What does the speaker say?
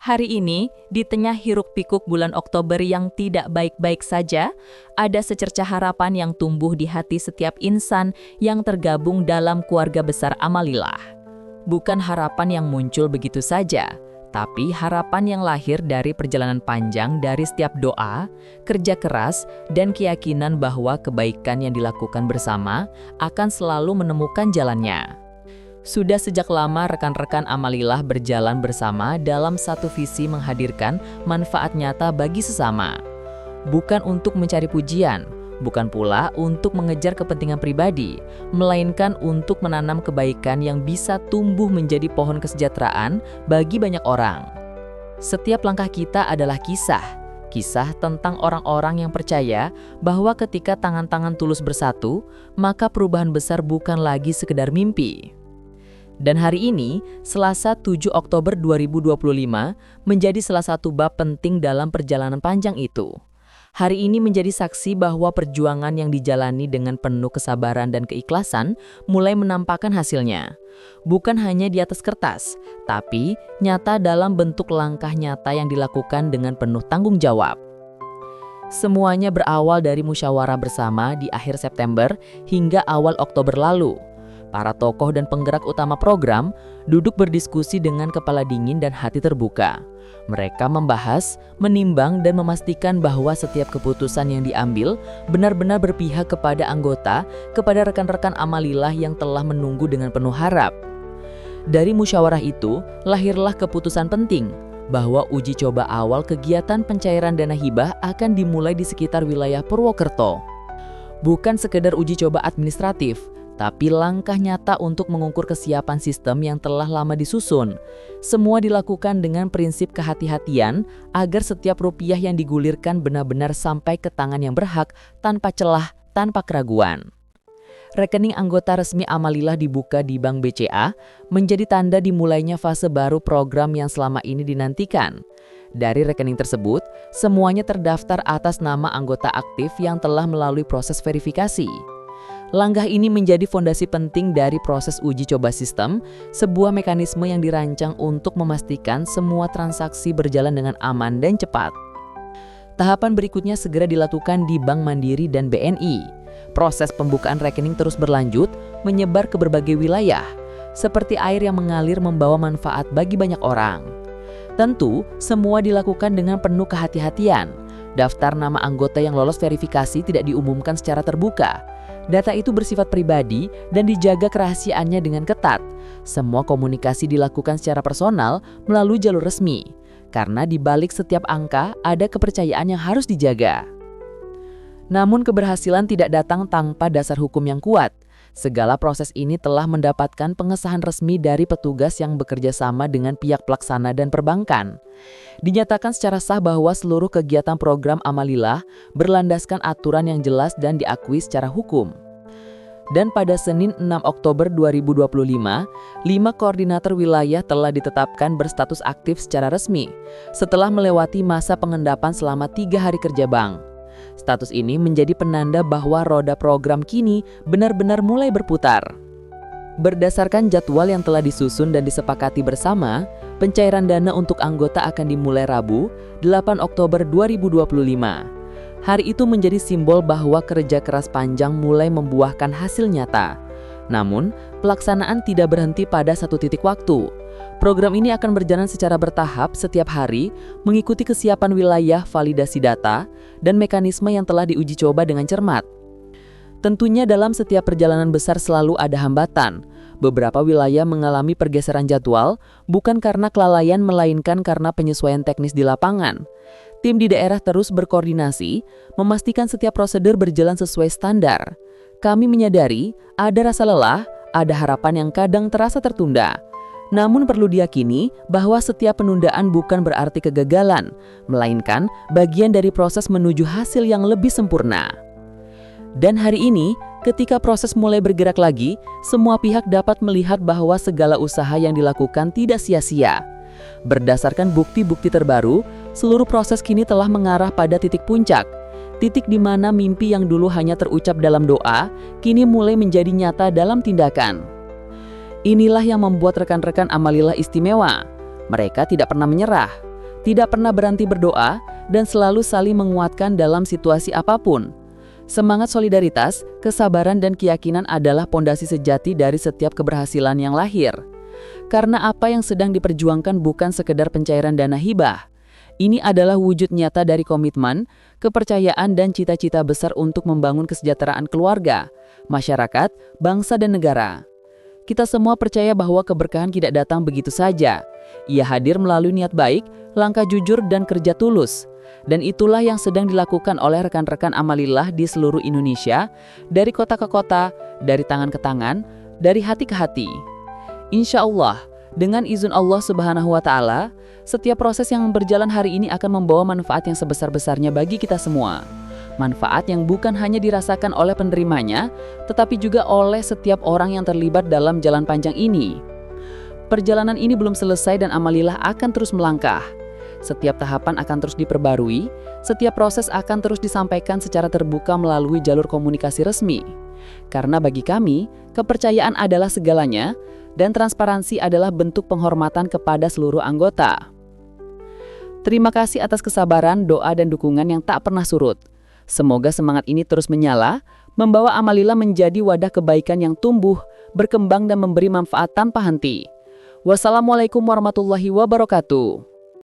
Hari ini, di tengah hiruk-pikuk bulan Oktober yang tidak baik-baik saja, ada secercah harapan yang tumbuh di hati setiap insan yang tergabung dalam keluarga besar Amalillah. Bukan harapan yang muncul begitu saja, tapi harapan yang lahir dari perjalanan panjang dari setiap doa, kerja keras, dan keyakinan bahwa kebaikan yang dilakukan bersama akan selalu menemukan jalannya. Sudah sejak lama rekan-rekan Amalillah berjalan bersama dalam satu visi menghadirkan manfaat nyata bagi sesama. Bukan untuk mencari pujian, bukan pula untuk mengejar kepentingan pribadi, melainkan untuk menanam kebaikan yang bisa tumbuh menjadi pohon kesejahteraan bagi banyak orang. Setiap langkah kita adalah kisah tentang orang-orang yang percaya bahwa ketika tangan-tangan tulus bersatu, maka perubahan besar bukan lagi sekedar mimpi. Dan hari ini, Selasa 7 Oktober 2025, menjadi salah satu bab penting dalam perjalanan panjang itu. Hari ini menjadi saksi bahwa perjuangan yang dijalani dengan penuh kesabaran dan keikhlasan mulai menampakkan hasilnya. Bukan hanya di atas kertas, tapi nyata dalam bentuk langkah nyata yang dilakukan dengan penuh tanggung jawab. Semuanya berawal dari musyawarah bersama di akhir September hingga awal Oktober lalu. Para tokoh dan penggerak utama program duduk berdiskusi dengan kepala dingin dan hati terbuka. Mereka membahas, menimbang, dan memastikan bahwa setiap keputusan yang diambil benar-benar berpihak kepada anggota, kepada rekan-rekan Amalillah yang telah menunggu dengan penuh harap. Dari musyawarah itu, lahirlah keputusan penting bahwa uji coba awal kegiatan pencairan dana hibah akan dimulai di sekitar wilayah Purwokerto. Bukan sekedar uji coba administratif, tapi langkah nyata untuk mengukur kesiapan sistem yang telah lama disusun. Semua dilakukan dengan prinsip kehati-hatian agar setiap rupiah yang digulirkan benar-benar sampai ke tangan yang berhak tanpa celah, tanpa keraguan. Rekening anggota resmi Amalillah dibuka di Bank BCA menjadi tanda dimulainya fase baru program yang selama ini dinantikan. Dari rekening tersebut, semuanya terdaftar atas nama anggota aktif yang telah melalui proses verifikasi. Langkah ini menjadi fondasi penting dari proses uji coba sistem, sebuah mekanisme yang dirancang untuk memastikan semua transaksi berjalan dengan aman dan cepat. Tahapan berikutnya segera dilakukan di Bank Mandiri dan BNI. Proses pembukaan rekening terus berlanjut, menyebar ke berbagai wilayah, seperti air yang mengalir membawa manfaat bagi banyak orang. Tentu, semua dilakukan dengan penuh kehati-hatian. Daftar nama anggota yang lolos verifikasi tidak diumumkan secara terbuka. Data itu bersifat pribadi dan dijaga kerahasiaannya dengan ketat. Semua komunikasi dilakukan secara personal melalui jalur resmi, karena di balik setiap angka ada kepercayaan yang harus dijaga. Namun keberhasilan tidak datang tanpa dasar hukum yang kuat. Segala proses ini telah mendapatkan pengesahan resmi dari petugas yang bekerja sama dengan pihak pelaksana dan perbankan. Dinyatakan secara sah bahwa seluruh kegiatan program Amalillah berlandaskan aturan yang jelas dan diakui secara hukum. Dan pada Senin 6 Oktober 2025, 5 koordinator wilayah telah ditetapkan berstatus aktif secara resmi setelah melewati masa pengendapan selama 3 hari kerja bank. Status ini menjadi penanda bahwa roda program kini benar-benar mulai berputar. Berdasarkan jadwal yang telah disusun dan disepakati bersama, pencairan dana untuk anggota akan dimulai Rabu, 8 Oktober 2025. Hari itu menjadi simbol bahwa kerja keras panjang mulai membuahkan hasil nyata. Namun, pelaksanaan tidak berhenti pada satu titik waktu. Program ini akan berjalan secara bertahap setiap hari, mengikuti kesiapan wilayah, validasi data, dan mekanisme yang telah diuji coba dengan cermat. Tentunya dalam setiap perjalanan besar selalu ada hambatan. Beberapa wilayah mengalami pergeseran jadwal, bukan karena kelalaian melainkan karena penyesuaian teknis di lapangan. Tim di daerah terus berkoordinasi, memastikan setiap prosedur berjalan sesuai standar. Kami menyadari ada rasa lelah, ada harapan yang kadang terasa tertunda. Namun perlu diyakini bahwa setiap penundaan bukan berarti kegagalan, melainkan bagian dari proses menuju hasil yang lebih sempurna. Dan hari ini, ketika proses mulai bergerak lagi, semua pihak dapat melihat bahwa segala usaha yang dilakukan tidak sia-sia. Berdasarkan bukti-bukti terbaru, seluruh proses kini telah mengarah pada titik puncak. Titik di mana mimpi yang dulu hanya terucap dalam doa, kini mulai menjadi nyata dalam tindakan. Inilah yang membuat rekan-rekan Amalillah istimewa. Mereka tidak pernah menyerah. tidak pernah berhenti berdoa, dan selalu saling menguatkan dalam situasi apapun. Semangat solidaritas, kesabaran, dan keyakinan adalah pondasi sejati dari setiap keberhasilan yang lahir. Karena apa yang sedang diperjuangkan bukan sekedar pencairan dana hibah. Ini adalah wujud nyata dari komitmen, kepercayaan, dan cita-cita besar untuk membangun kesejahteraan keluarga, masyarakat, bangsa, dan negara. Kita semua percaya bahwa keberkahan tidak datang begitu saja. Ia hadir melalui niat baik, langkah jujur, dan kerja tulus. Dan itulah yang sedang dilakukan oleh rekan-rekan Amalillah di seluruh Indonesia, dari kota ke kota, dari tangan ke tangan, dari hati ke hati. Insya Allah, dengan izin Allah Subhanahu wa Ta'ala, setiap proses yang berjalan hari ini akan membawa manfaat yang sebesar-besarnya bagi kita semua. Manfaat yang bukan hanya dirasakan oleh penerimanya, tetapi juga oleh setiap orang yang terlibat dalam jalan panjang ini. Perjalanan ini belum selesai dan Amalillah akan terus melangkah. Setiap tahapan akan terus diperbarui, setiap proses akan terus disampaikan secara terbuka melalui jalur komunikasi resmi. Karena bagi kami, kepercayaan adalah segalanya, dan transparansi adalah bentuk penghormatan kepada seluruh anggota. Terima kasih atas kesabaran, doa, dan dukungan yang tak pernah surut. Semoga semangat ini terus menyala, membawa Amalillah menjadi wadah kebaikan yang tumbuh, berkembang, dan memberi manfaat tanpa henti. Wassalamualaikum warahmatullahi wabarakatuh.